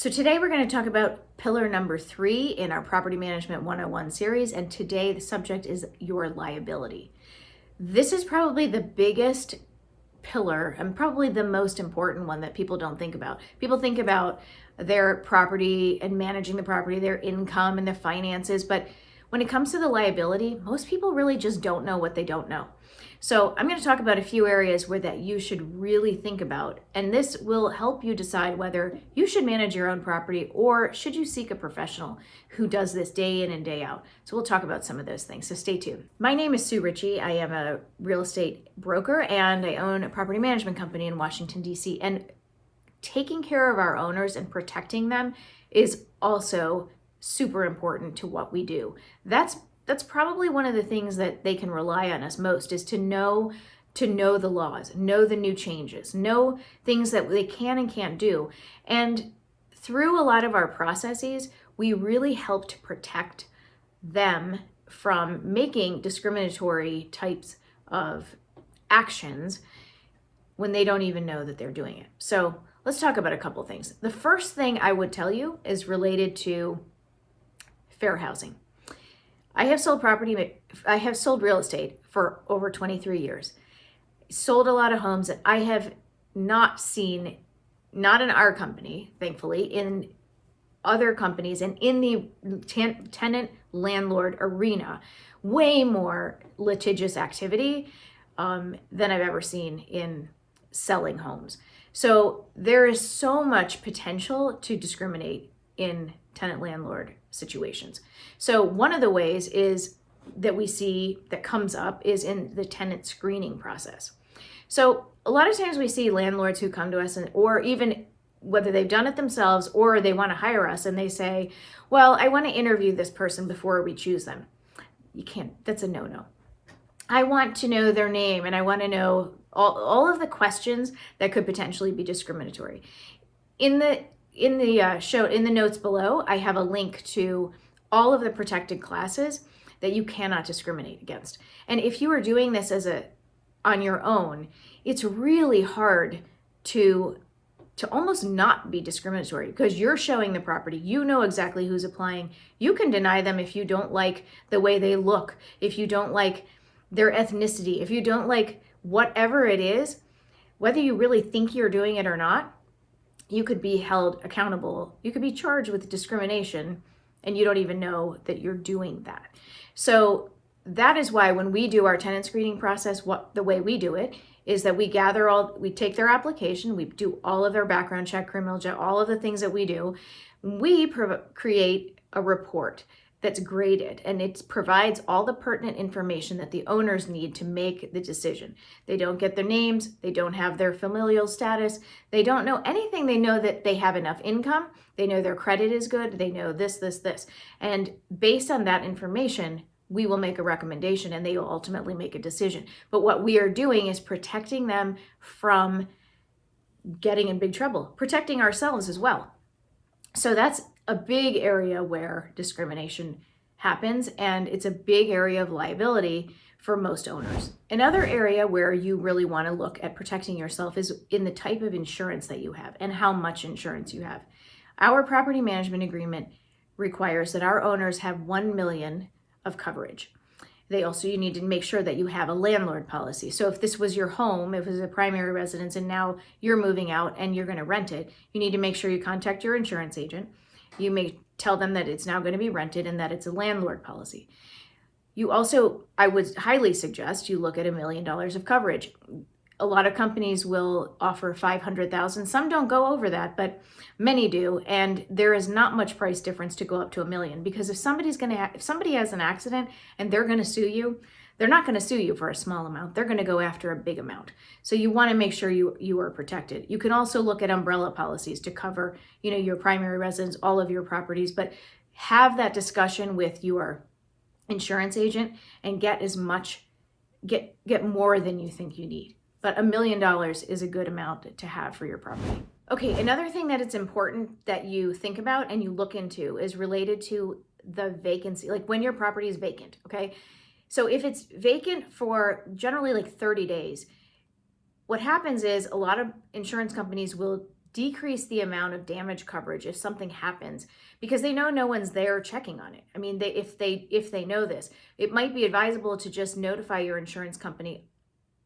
So today we're going to talk about pillar number 3 in our Property Management 101 series, and today the subject is your liability. This is probably the biggest pillar and probably the most important one that people don't think about. People think about their property and managing the property, their income and their finances, but when it comes to the liability, most people really just don't know what they don't know. So I'm going to talk about a few areas where that you should really think about, and this will help you decide whether you should manage your own property or should you seek a professional who does this day in and day out. So we'll talk about some of those things, so stay tuned. My name is Sue Richey. I am a real estate broker and I own a property management company in Washington, D.C. And taking care of our owners and protecting them is also super important to what we do. That's probably one of the things that they can rely on us most, is to know the laws, know the new changes, know things that they can and can't do. And through a lot of our processes, we really help to protect them from making discriminatory types of actions when they don't even know that they're doing it. So let's talk about a couple things. The first thing I would tell you is related to fair housing. I have sold real estate for over 23 years. Sold a lot of homes that I have not seen, not in our company, thankfully, in other companies and in the tenant landlord arena, way more litigious activity than I've ever seen in selling homes. So there is so much potential to discriminate in tenant landlord situations. So one of the ways is that we see that comes up is in the tenant screening process. So a lot of times we see landlords who come to us, or even whether they've done it themselves or they want to hire us, and they say, well, I want to interview this person before we choose them. You can't, that's a no-no. I want to know their name and I want to know all of the questions that could potentially be discriminatory. In the notes below, I have a link to all of the protected classes that you cannot discriminate against. And if you are doing this on your own, it's really hard to almost not be discriminatory, because you're showing the property. You know exactly who's applying. You can deny them if you don't like the way they look, if you don't like their ethnicity, if you don't like whatever it is, whether you really think you're doing it or not. You could be held accountable. You could be charged with discrimination and you don't even know that you're doing that. So that is why when we do our tenant screening process, the way we do it is that we take their application, we do all of their background check, criminal check, all of the things that we do. We create a report that's graded, and it provides all the pertinent information that the owners need to make the decision. They don't get their names, they don't have their familial status, they don't know anything. They know that they have enough income, they know their credit is good, they know this. And based on that information, we will make a recommendation and they will ultimately make a decision. But what we are doing is protecting them from getting in big trouble, protecting ourselves as well. So that's a big area where discrimination happens, and it's a big area of liability for most owners. Another area where you really want to look at protecting yourself is in the type of insurance that you have and how much insurance you have. Our property management agreement requires that our owners have 1 million of coverage. You need to make sure that you have a landlord policy. So if this was your home, if it was a primary residence, and now you're moving out and you're going to rent it, you need to make sure you contact your insurance agent. You may tell them that it's now going to be rented and that it's a landlord policy. I would highly suggest you look at $1 million of coverage. A lot of companies will offer $500,000. Some don't go over that, but many do. And there is not much price difference to go up to $1 million, because if somebody has an accident and they're going to sue you, they're not going to sue you for a small amount. They're going to go after a big amount. So you want to make sure you are protected. You can also look at umbrella policies to cover, your primary residence, all of your properties, but have that discussion with your insurance agent and get more than you think you need. But $1 million is a good amount to have for your property. Okay, another thing that it's important that you think about and you look into is related to the vacancy, like when your property is vacant, okay? So if it's vacant for generally like 30 days, what happens is a lot of insurance companies will decrease the amount of damage coverage if something happens, because they know no one's there checking on it. I mean, if they know this, it might be advisable to just notify your insurance company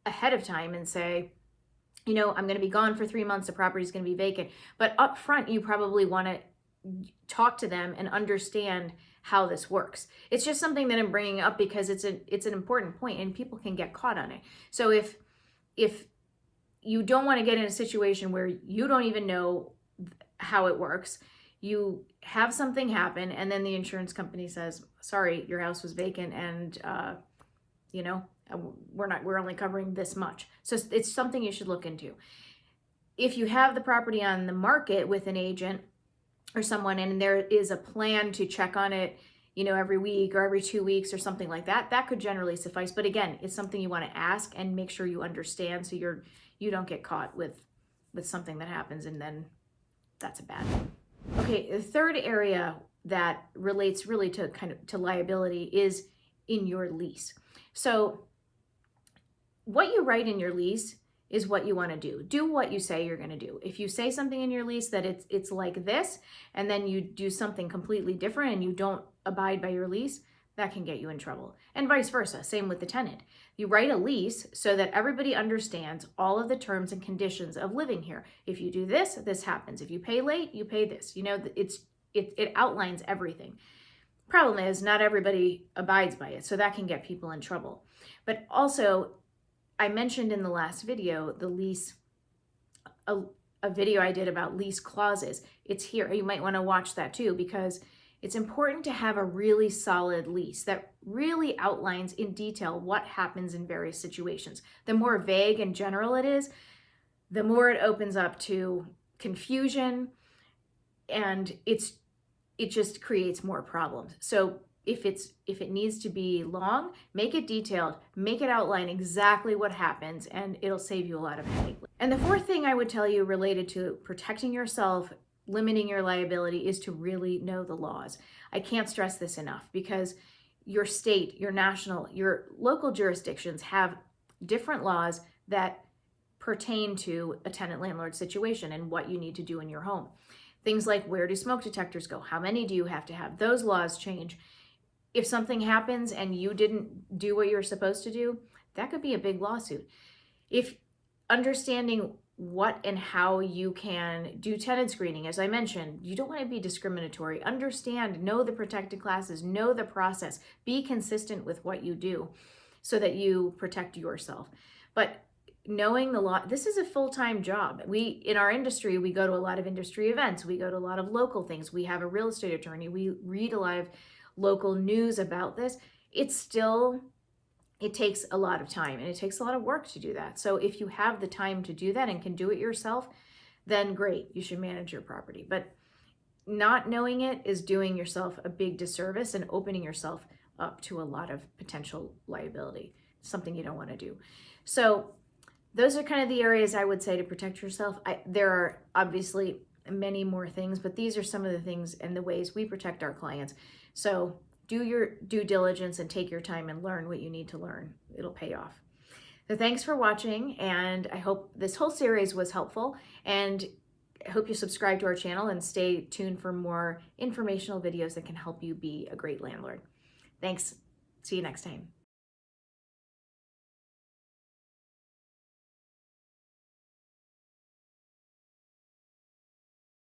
ahead of time and say, I'm going to be gone for 3 months, the property's going to be vacant. But up front, you probably want to talk to them and understand how this works. It's just something that I'm bringing up because it's an important point and people can get caught on it. So if you don't want to get in a situation where you don't even know how it works, you have something happen and then the insurance company says, sorry, your house was vacant and we're only covering this much. So it's something you should look into. If you have the property on the market with an agent or someone and there is a plan to check on it, every week or every 2 weeks or something like that, that could generally suffice. But again, it's something you want to ask and make sure you understand so you don't get caught with something that happens and then that's a bad one. Okay, the third area that relates really to liability is in your lease. So what you write in your lease is what you want to do. Do what you say you're going to do. If you say something in your lease that it's like this, and then you do something completely different and you don't abide by your lease, that can get you in trouble. And vice versa, same with the tenant. You write a lease so that everybody understands all of the terms and conditions of living here. If you do this, this happens. If you pay late, you pay this. It outlines everything. Problem is, not everybody abides by it, so that can get people in trouble. But also, I mentioned in the last video, the lease, a video I did about lease clauses. It's here. You might want to watch that too, because it's important to have a really solid lease that really outlines in detail what happens in various situations. The more vague and general it is, the more it opens up to confusion, and it just creates more problems. So if it needs to be long, make it detailed, make it outline exactly what happens, and it'll save you a lot of headache. And the fourth thing I would tell you related to protecting yourself, limiting your liability, is to really know the laws. I can't stress this enough, because your state, your national, your local jurisdictions have different laws that pertain to a tenant-landlord situation and what you need to do in your home. Things like, where do smoke detectors go? How many do you have to have? Those laws change. If something happens and you didn't do what you're supposed to do, that could be a big lawsuit. If understanding what and how you can do tenant screening, as I mentioned, you don't want to be discriminatory. Understand, know the protected classes, know the process, be consistent with what you do so that you protect yourself. But knowing the law, this is a full-time job. In our industry, we go to a lot of industry events. We go to a lot of local things. We have a real estate attorney. We read a lot of local news about this. It takes a lot of time and it takes a lot of work to do that. So if you have the time to do that and can do it yourself, then great, you should manage your property. But not knowing it is doing yourself a big disservice and opening yourself up to a lot of potential liability, something you don't want to do. So those are kind of the areas I would say to protect yourself. There are obviously many more things, but these are some of the things and the ways we protect our clients. So do your due diligence and take your time and learn what you need to learn. It'll pay off. So thanks for watching, and I hope this whole series was helpful, and I hope you subscribe to our channel and stay tuned for more informational videos that can help you be a great landlord. Thanks. See you next time.